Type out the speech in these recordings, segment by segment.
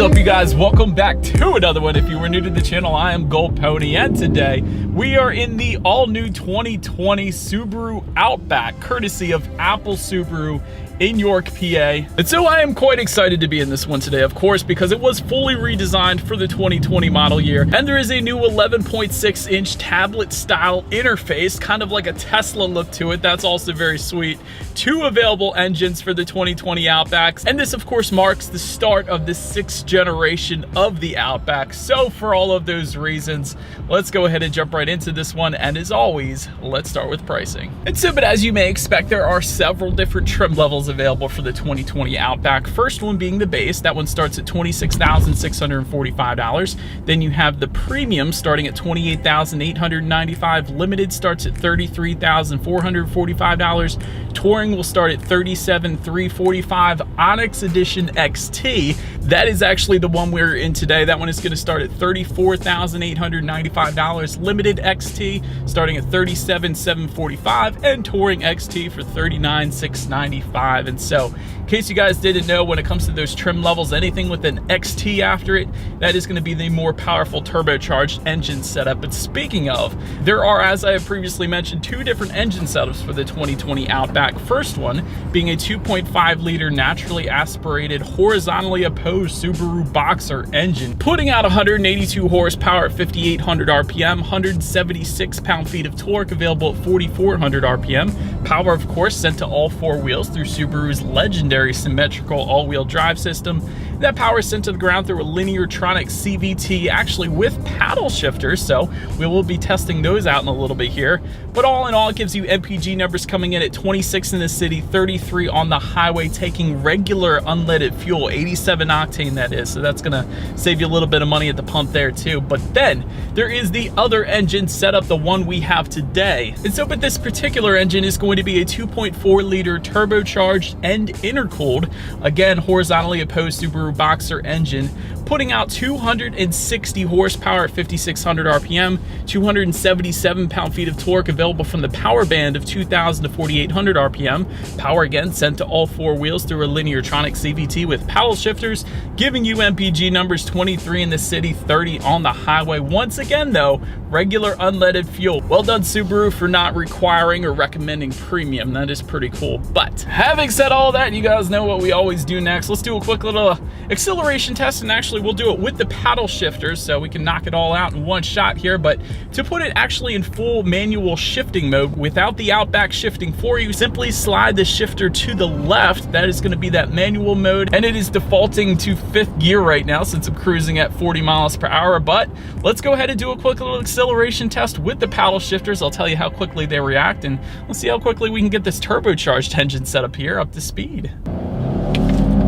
is up, you guys? Welcome back to another one. If you were new to the channel, I am Gold Pony, and today we are in the all-new 2020 Subaru Outback, courtesy of Apple Subaru in York, PA. And so I am quite excited to be in this one today, of course, because it was fully redesigned for the 2020 model year. And there is a new 11.6-inch tablet-style interface, kind of like a Tesla look to it. That's also very sweet. 2 available engines for the 2020 Outbacks. And this, of course, marks the start of the 6th generation of the Outback. So for all of those reasons, let's go ahead and jump right into this one. And as always, let's start with pricing. And so, but as you may expect, there are several different trim levels available for the 2020 Outback. First one being the base. That one starts at $26,645. Then you have the premium starting at $28,895. Limited starts at $33,445. Touring will start at $37,345. Onyx Edition XT, that is actually the one we're in today. That one is going to start at $34,895. Limited XT starting at $37,745, and Touring XT for $39,695. And so, in case you guys didn't know, when it comes to those trim levels, anything with an XT after it, that is going to be the more powerful turbocharged engine setup. But speaking of, there are, as I have previously mentioned, 2 different engine setups for the 2020 Outback. First one being a 2.5-liter naturally aspirated, horizontally opposed Subaru Boxer engine, putting out 182 horsepower at 5,800 RPM, 176 pound-feet of torque, available at 4,400 RPM. Power, of course, sent to all 4 wheels through Subaru's legendary symmetrical all-wheel drive system. That power is sent to the ground through a Lineartronic CVT, actually with paddle shifters, so we will be testing those out in a little bit here. But all in all, it gives you MPG numbers coming in at 26 in the city, 33 on the highway, taking regular unleaded fuel, 87 octane that is, so that's gonna save you a little bit of money at the pump there too. But then there is the other engine setup, the one we have today. And so, but this particular engine is going to be a 2.4-liter turbocharged and intercooled, again, horizontally opposed Subaru Boxer engine, putting out 260 horsepower at 5,600 RPM, 277 pound-feet of torque, available from the power band of 2,000 to 4,800 RPM. Power, again, sent to all 4 wheels through a Lineartronic CVT with paddle shifters, giving you MPG numbers 23 in the city, 30 on the highway. Once again, though, regular unleaded fuel. Well done, Subaru, for not requiring or recommending premium. That is pretty cool. But having said all that, you guys know what we always do next. Let's do a quick little acceleration test, and actually we'll do it with the paddle shifters so we can knock it all out in one shot here. But to put it actually in full manual shifting mode without the Outback shifting for you, simply slide the shifter to the left. That is going to be that manual mode, and it is defaulting to 5th gear right now since I'm cruising at 40 miles per hour. But let's go ahead and do a quick little acceleration test with the paddle shifters. I'll tell you how quickly they react, and let's see how quickly we can get this turbocharged engine set up here up to speed.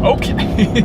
Okay.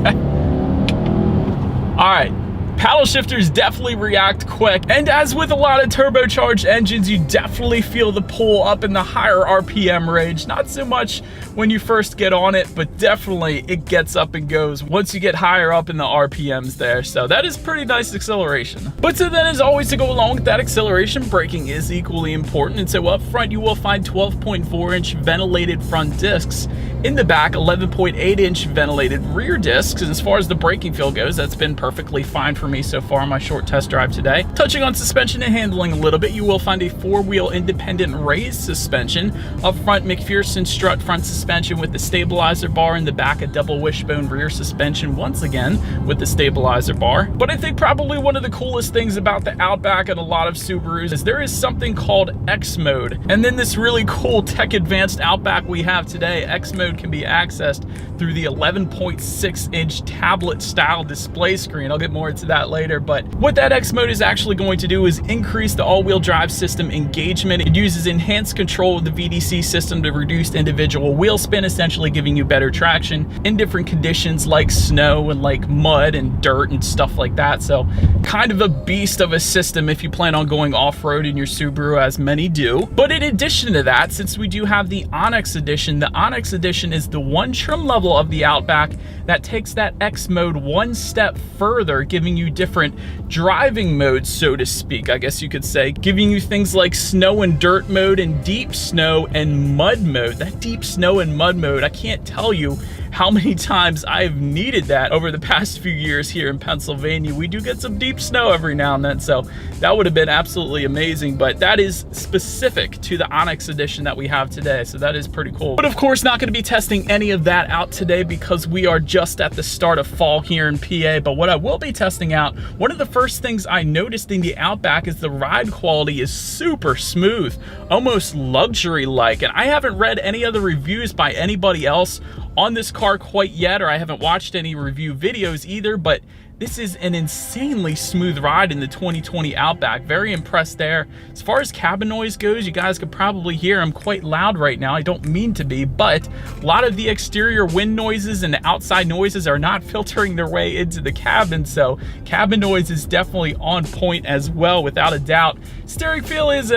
All right. Paddle shifters definitely react quick, and as with a lot of turbocharged engines, you definitely feel the pull up in the higher RPM range. Not so much when you first get on it, but definitely it gets up and goes once you get higher up in the RPMs there. So that is pretty nice acceleration. But so then, as always, to go along with that acceleration, braking is equally important. And so up front, you will find 12.4-inch ventilated front discs. In the back, 11.8-inch ventilated rear discs. And as far as the braking feel goes, that's been perfectly fine for me so far on my short test drive today. Touching on suspension and handling a little bit, you will find a 4-wheel independent raised suspension. Up front, McPherson strut front suspension with the stabilizer bar. In the back, a double wishbone rear suspension, once again with the stabilizer bar. But I think probably one of the coolest things about the Outback and a lot of Subarus is there is something called X mode. And then this really cool tech advanced Outback we have today, X mode, can be accessed through the 11.6-inch tablet style display screen. I'll get more into that later, but what that X mode is actually going to do is increase the all-wheel drive system engagement. It uses enhanced control of the VDC system to reduce individual wheel spin, essentially giving you better traction in different conditions like snow and like mud and dirt and stuff like that. So kind of a beast of a system if you plan on going off-road in your Subaru, as many do. But in addition to that, since we do have the Onyx Edition, the Onyx Edition is the one trim level of the Outback that takes that X mode one step further, giving you different driving modes, so to speak, I guess you could say, giving you things like snow and dirt mode and deep snow and mud mode. That deep snow and mud mode, I can't tell you how many times I've needed that over the past few years here in Pennsylvania. We do get some deep snow every now and then, so that would have been absolutely amazing, but that is specific to the Onyx edition that we have today, so that is pretty cool. But of course, not going to be testing any of that out today because we are just at the start of fall here in PA. But what I will be testing out, one of the first things I noticed in the Outback is the ride quality is super smooth, almost luxury-like, and I haven't read any other reviews by anybody else on this car quite yet, or I haven't watched any review videos either, but this is an insanely smooth ride in the 2020 Outback. Very impressed there. As far as cabin noise goes, you guys could probably hear I'm quite loud right now. I don't mean to be, but a lot of the exterior wind noises and the outside noises are not filtering their way into the cabin, so cabin noise is definitely on point as well, without a doubt. Steering feel is,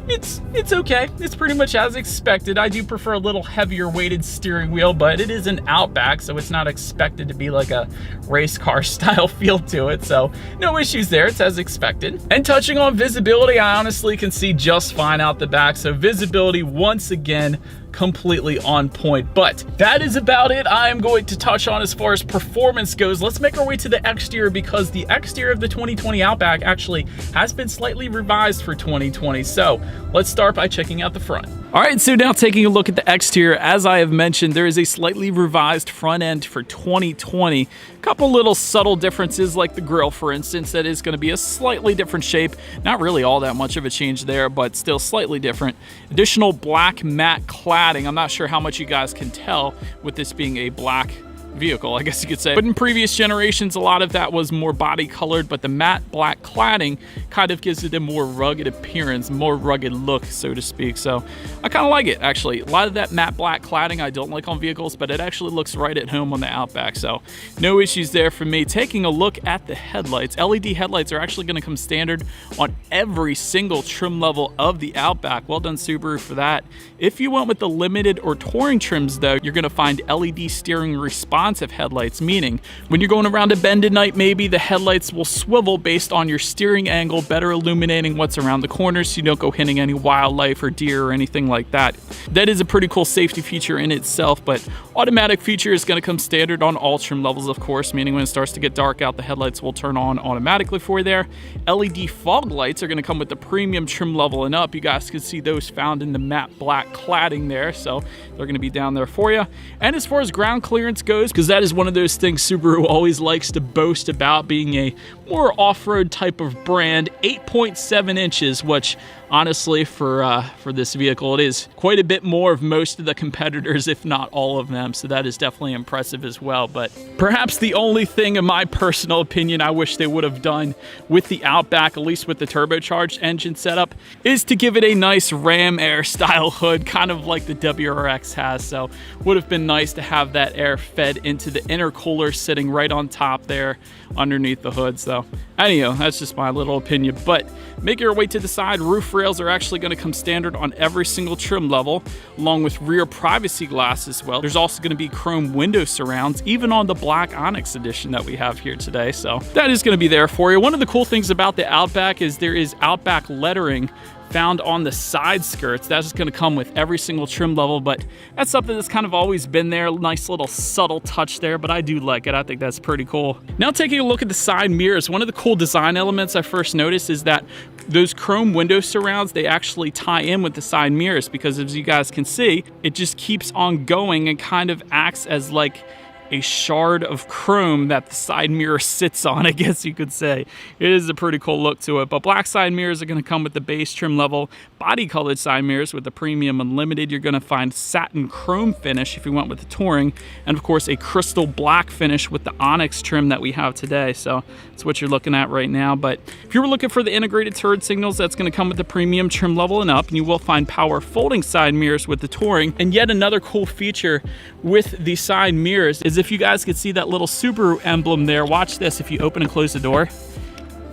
it's okay. It's pretty much as expected. I do prefer a little heavier weighted steering wheel, but it is an Outback, so it's not expected to be like a race car style feel to it, so no issues there. It's as expected. And touching on visibility, I honestly can see just fine out the back, so visibility once again completely on point. But that is about it I am going to touch on as far as performance goes. Let's make our way to the exterior, because the exterior of the 2020 Outback actually has been slightly revised for 2020. So let's start by checking out the front. All right, so now taking a look at the exterior, as I have mentioned, there is a slightly revised front end for 2020. A couple little subtle differences, like the grille, for instance, that is going to be a slightly different shape. Not really all that much of a change there, but still slightly different. Additional black matte cladding. I'm not sure how much you guys can tell with this being a black vehicle, I guess you could say. But in previous generations, a lot of that was more body colored, but the matte black cladding kind of gives it a more rugged appearance, more rugged look, so to speak. So I kind of like it, actually. A lot of that matte black cladding I don't like on vehicles, but it actually looks right at home on the Outback, so no issues there for me. Taking a look at the headlights, LED headlights are actually going to come standard on every single trim level of the Outback. Well done, Subaru, for that. If you went with the limited or touring trims, though, you're going to find LED steering response headlights, meaning when you're going around a bend at night, maybe the headlights will swivel based on your steering angle, better illuminating what's around the corners so you don't go hitting any wildlife or deer or anything like that. That is a pretty cool safety feature in itself, but automatic feature is going to come standard on all trim levels, of course, meaning when it starts to get dark out, the headlights will turn on automatically for you there. LED fog lights are going to come with the premium trim level and up. You guys can see those found in the matte black cladding there, so they're going to be down there for you. And as far as ground clearance goes, because that is one of those things Subaru always likes to boast about, being a more off-road type of brand, 8.7 inches, which honestly for this vehicle, it is quite a bit more of most of the competitors, if not all of them, so that is definitely impressive as well. But perhaps the only thing, in my personal opinion, I wish they would have done with the Outback, at least with the turbocharged engine setup, is to give it a nice ram air style hood, kind of like the WRX has. So would have been nice to have that air fed into the intercooler sitting right on top there underneath the hood. So anyhow, that's just my little opinion. But make your way to the side. Roof rails are actually going to come standard on every single trim level, along with rear privacy glass as well. There's also going to be chrome window surrounds, even on the black Onyx edition that we have here today. So that is going to be there for you. One of the cool things about the Outback is there is Outback lettering found on the side skirts. That's just going to come with every single trim level, but that's something that's kind of always been there. Nice little subtle touch there, but I do like it. I think that's pretty cool. Now taking a look at the side mirrors, one of the cool design elements I first noticed is that those chrome window surrounds, they actually tie in with the side mirrors, because as you guys can see, it just keeps on going and kind of acts as like a shard of chrome that the side mirror sits on, I guess you could say. It is a pretty cool look to it. But black side mirrors are going to come with the base trim level. Body colored side mirrors with the Premium Unlimited, you're going to find satin chrome finish if you went with the Touring, and of course a crystal black finish with the Onyx trim that we have today. So that's what you're looking at right now. But if you were looking for the integrated turn signals, that's going to come with the premium trim level and up, and you will find power folding side mirrors with the Touring. And yet another cool feature with the side mirrors is, if you guys could see that little Subaru emblem there, watch this. If you open and close the door,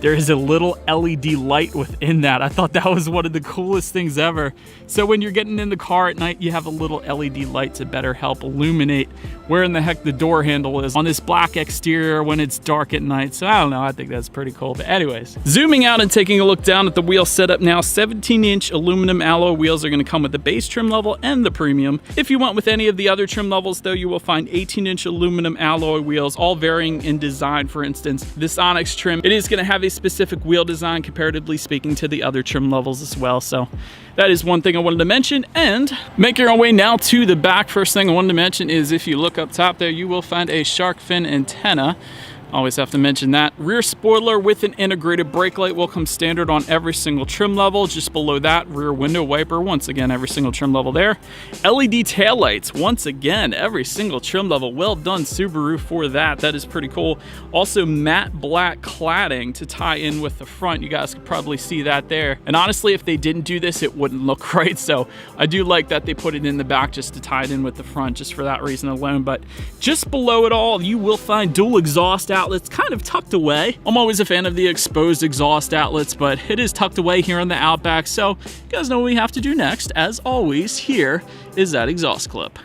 there is a little LED light within that. I thought that was one of the coolest things ever. So when you're getting in the car at night, you have a little LED light to better help illuminate where in the heck the door handle is on this black exterior when it's dark at night. So I don't know, I think that's pretty cool. But anyways, zooming out and taking a look down at the wheel setup now, 17-inch aluminum alloy wheels are going to come with the base trim level and the premium. If you went with any of the other trim levels though, you will find 18-inch aluminum alloy wheels, all varying in design. For instance, this Onyx trim, it is going to have a specific wheel design comparatively speaking to the other trim levels as well. So that is one thing I wanted to mention. And making our way now to the back, first thing I wanted to mention is if you look up top there, you will find a shark fin antenna. Always have to mention that. Rear spoiler with an integrated brake light will come standard on every single trim level. Just below that, rear window wiper, once again, every single trim level there. LED taillights, once again, every single trim level. Well done, Subaru, for that. That is pretty cool. Also, matte black cladding to tie in with the front. You guys could probably see that there. And honestly, if they didn't do this, it wouldn't look right. So I do like that they put it in the back just to tie it in with the front, just for that reason alone. But just below it all, you will find dual exhaust outlets kind of tucked away. I'm always a fan of the exposed exhaust outlets, but it is tucked away here on the Outback. So you guys know what we have to do next. As always, here is that exhaust clip.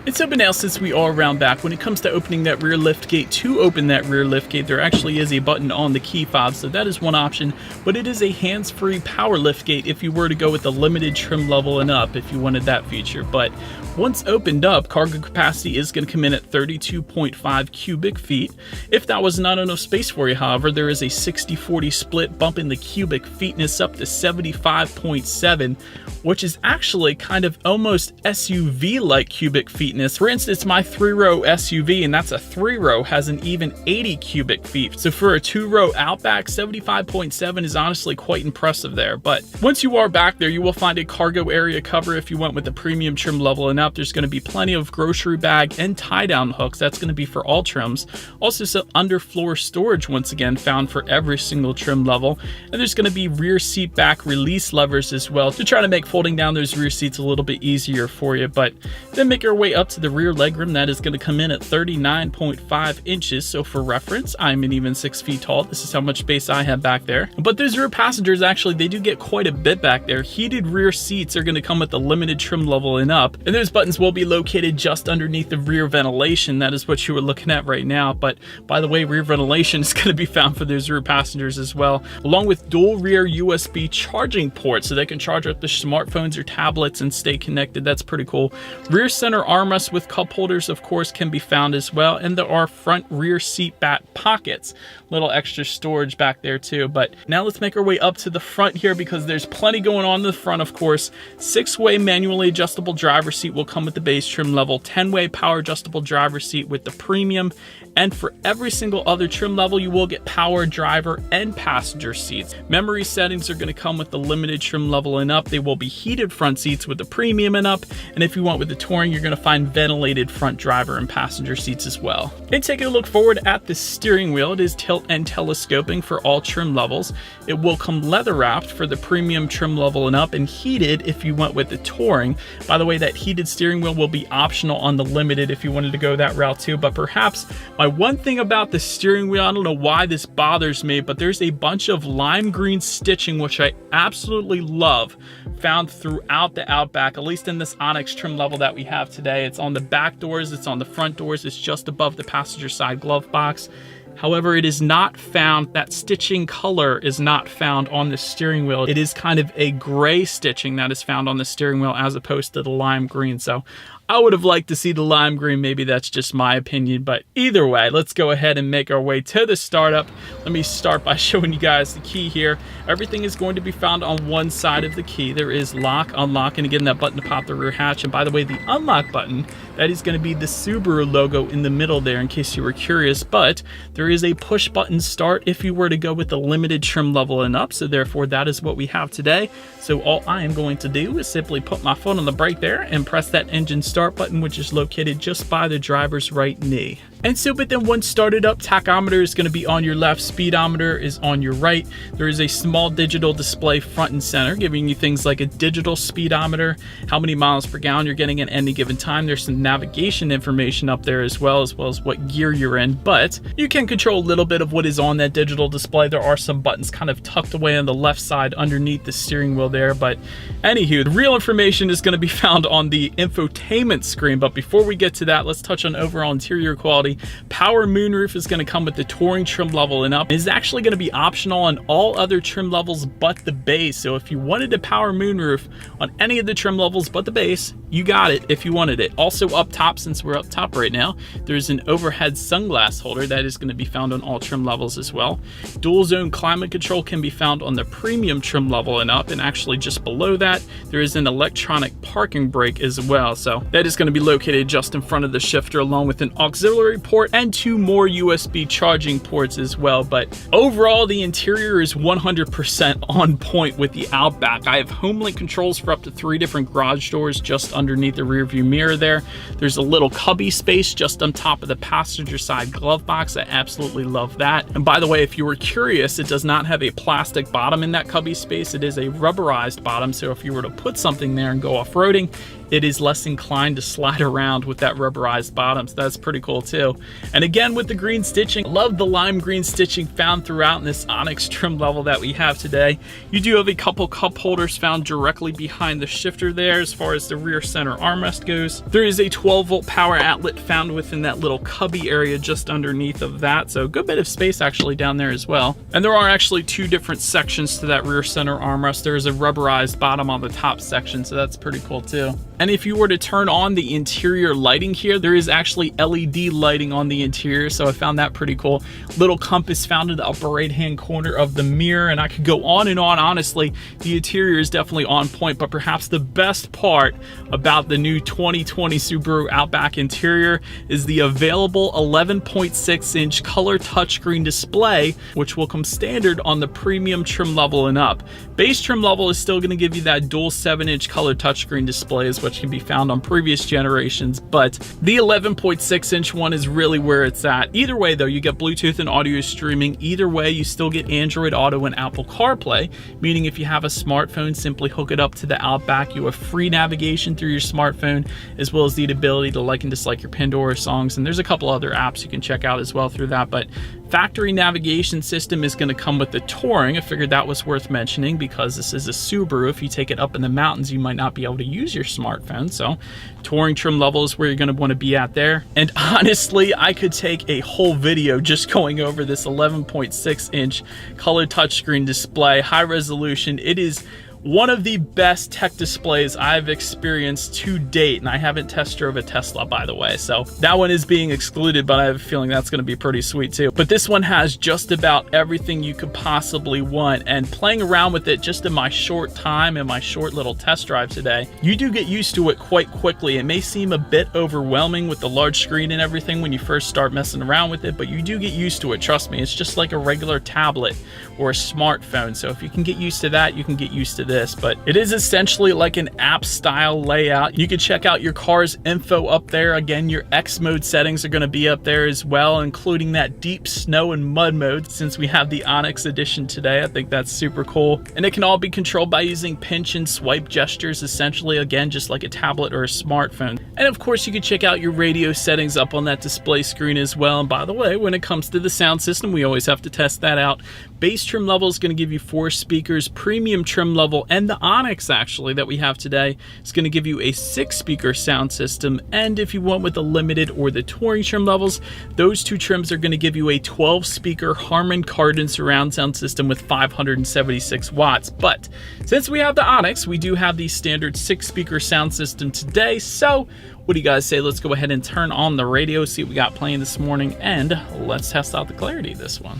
It's open now since we are around back. When it comes to opening that rear lift gate, to open that rear lift gate, there actually is a button on the key fob, so that is one option, but it is a hands-free power lift gate if you were to go with the limited trim level and up, if you wanted that feature. But once opened up, cargo capacity is going to come in at 32.5 cubic feet. If that was not enough space for you, however, there is a 60-40 split, bumping the cubic feetness up to 75.7, which is actually kind of almost SUV-like cubic feetness. For instance, my 3-row SUV, and that's a 3-row, has an even 80 cubic feet. So for a 2-row Outback, 75.7 is honestly quite impressive there. But once you are back there, you will find a cargo area cover if you went with the premium trim level and up. There's going to be plenty of grocery bag and tie-down hooks. That's going to be for all trims. Also some underfloor storage, once again, found for every single trim level. And there's going to be rear seat back release levers as well to try to make folding down those rear seats a little bit easier for you. But then make our way up to the rear legroom. That is going to come in at 39.5 inches. So for reference, I'm an even 6 feet tall. This is how much space I have back there. But those rear passengers, actually, they do get quite a bit back there. Heated rear seats are going to come with the limited trim level and up. And those buttons will be located just underneath the rear ventilation. That is what you are looking at right now. But by the way, rear ventilation is going to be found for those rear passengers as well, along with dual rear USB charging ports so they can charge up their smartphones or tablets and stay connected. That's pretty cool. Rear center armrests with cup holders, of course, can be found as well. And there are front rear seat back pockets, little extra storage back there too. But now let's make our way up to the front here, because there's plenty going on in the front, of course. 6-way manually adjustable driver's seat will come with the base trim level, 10-way power adjustable driver's seat with the premium, and for every single other trim level, you will get power driver and passenger seats. Memory settings are going to come with the limited trim level and up. They will be heated front seats with the premium and up, and if you want with the touring, you're going to find ventilated front driver and passenger seats as well. And taking a look forward at the steering wheel, it is tilt and telescoping for all trim levels. It will come leather wrapped for the premium trim level and up, and heated if you went with the touring. By the way, that heated steering wheel will be optional on the limited if you wanted to go that route too. But perhaps my one thing about the steering wheel, I don't know why this bothers me, but there's a bunch of lime green stitching, which I absolutely love, found throughout the Outback, at least in this Onyx trim level that we have today. It's on the back doors, it's on the front doors, it's just above the passenger side glove box. However, it is not found, that stitching color is not found on the steering wheel. It is kind of a gray stitching that is found on the steering wheel as opposed to the lime green. So I would have liked to see the lime green. Maybe that's just my opinion, but either way, let's go ahead and make our way to the startup. Let me start by showing you guys the key here. Everything is going to be found on one side of the key. There is lock, unlock, and again, that button to pop the rear hatch. And by the way, the unlock button, that is going to be the Subaru logo in the middle there, in case you were curious. But there is a push button start if you were to go with the limited trim level and up. So therefore, that is what we have today. So all I am going to do is simply put my foot on the brake there and press that engine start button, which is located just by the driver's right knee. And so, but then once started up, tachometer is going to be on your left, speedometer is on your right. There is a small digital display front and center, giving you things like a digital speedometer, how many miles per gallon you're getting at any given time. There's some navigation information up there as well as what gear you're in, but you can control a little bit of what is on that digital display. There are some buttons kind of tucked away on the left side underneath the steering wheel there, but anywho, the real information is going to be found on the infotainment screen. But before we get to that, let's touch on overall interior quality. Power moonroof is going to come with the touring trim level and up. It is actually going to be optional on all other trim levels but the base. So if you wanted a power moonroof on any of the trim levels but the base, you got it if you wanted it. Also up top, since we're up top right now, there's an overhead sunglass holder that is going to be found on all trim levels as well. Dual zone climate control can be found on the premium trim level and up, and actually just below that there is an electronic parking brake as well. So that is going to be located just in front of the shifter, along with an auxiliary port and 2 more USB charging ports as well. But overall, the interior is 100% on point with the Outback. I have home link controls for up to 3 different garage doors just underneath the rear view mirror there. There's a little cubby space just on top of the passenger side glove box. I absolutely love that. And by the way, if you were curious, it does not have a plastic bottom in that cubby space. It is a rubberized bottom, so if you were to put something there and go off-roading, it is less inclined to slide around with that rubberized bottom. So that's pretty cool too. And again, with the green stitching, love the lime green stitching found throughout in this Onyx trim level that we have today. You do have a couple cup holders found directly behind the shifter there as far as the rear center armrest goes. There is a 12-volt power outlet found within that little cubby area just underneath of that. So a good bit of space actually down there as well. And there are actually 2 different sections to that rear center armrest. There is a rubberized bottom on the top section, so that's pretty cool too. And if you were to turn on the interior lighting here, there is actually LED lighting on the interior, so I found that pretty cool. Little compass found in the upper right-hand corner of the mirror, and I could go on and on. Honestly, the interior is definitely on point, but perhaps the best part about the new 2020 Subaru Outback interior is the available 11.6-inch color touchscreen display, which will come standard on the premium trim level and up. Base trim level is still going to give you that dual 7-inch color touchscreen display, which can be found on previous generations, but the 11.6-inch one is really where it's at. Either way though, you get Bluetooth and audio streaming. Either way, you still get Android Auto and Apple CarPlay, meaning if you have a smartphone, simply hook it up to the Outback. You have free navigation through your smartphone, as well as the ability to like and dislike your Pandora songs, and there's a couple other apps you can check out as well through that. But factory navigation system is going to come with the Touring. I figured that was worth mentioning because this is a Subaru. If you take it up in the mountains, you might not be able to use your smartphone, so Touring trim level is where you're going to want to be at there. And honestly, I could take a whole video just going over this 11.6-inch color touchscreen display, high resolution. It is one of the best tech displays I've experienced to date, and I haven't test drove a Tesla, by the way, so that one is being excluded, but I have a feeling that's going to be pretty sweet too. But this one has just about everything you could possibly want, and playing around with it just in my short time and my short little test drive today, you do get used to it quite quickly. It may seem a bit overwhelming with the large screen and everything when you first start messing around with it, but you do get used to it. Trust me, it's just like a regular tablet or a smartphone, so if you can get used to that, you can get used to this. But it is essentially like an app style layout. You can check out your car's info up there. Again, your X mode settings are going to be up there as well, including that deep snow and mud mode. Since we have the Onyx edition today, I think that's super cool. And it can all be controlled by using pinch and swipe gestures, essentially, again, just like a tablet or a smartphone. And of course, you can check out your radio settings up on that display screen as well. And by the way, when it comes to the sound system, we always have to test that out. Base trim level is going to give you 4 speakers. Premium trim level and the Onyx actually that we have today is going to give you a 6-speaker sound system. And if you went with the limited or the Touring trim levels, those 2 trims are going to give you a 12-speaker Harman Kardon surround sound system with 576 watts. But since we have the Onyx, we do have the standard 6-speaker sound system today. So what do you guys say? Let's go ahead and turn on the radio, see what we got playing this morning, and let's test out the clarity of this one.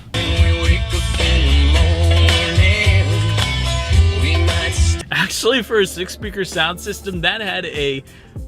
Actually, for a 6-speaker sound system, that had a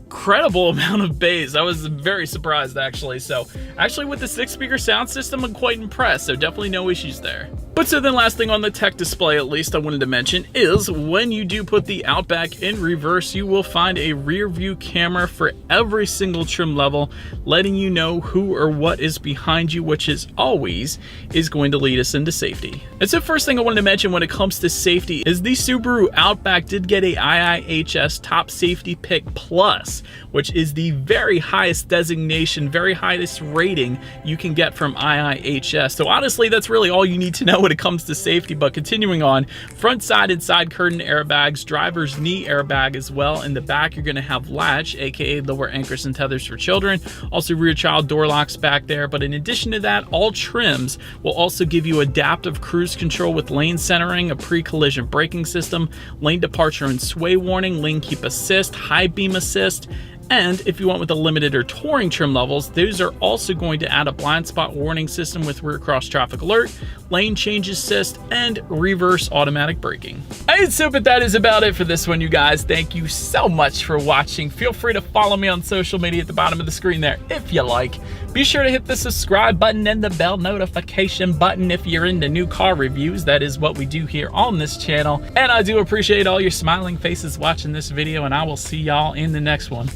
incredible amount of bass. I was very surprised actually. So actually with the 6-speaker sound system, I'm quite impressed. So definitely no issues there. But so then last thing on the tech display, at least I wanted to mention, is when you do put the Outback in reverse, you will find a rear view camera for every single trim level, letting you know who or what is behind you, which is always is going to lead us into safety. And so first thing I wanted to mention when it comes to safety is the Subaru Outback did get a IIHS Top Safety Pick Plus, which is the very highest designation, very highest rating you can get from IIHS. So honestly, that's really all you need to know when it comes to safety. But continuing on, front side and side curtain airbags, driver's knee airbag as well. In the back, you're going to have latch, aka lower anchors and tethers for children. Also rear child door locks back there. But in addition to that, all trims will also give you adaptive cruise control with lane centering, a pre-collision braking system, lane departure and sway warning, lane keep assist, high beam assist. And if you want with the limited or touring trim levels, those are also going to add a blind spot warning system with rear cross traffic alert, lane change assist, and reverse automatic braking. Alright, so but that is about it for this one, you guys. Thank you so much for watching. Feel free to follow me on social media at the bottom of the screen there if you like. Be sure to hit the subscribe button and the bell notification button if you're into new car reviews. That is what we do here on this channel. And I do appreciate all your smiling faces watching this video, and I will see y'all in the next one.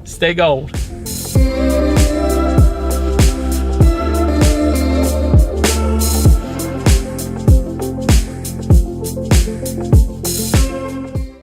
Stay gold.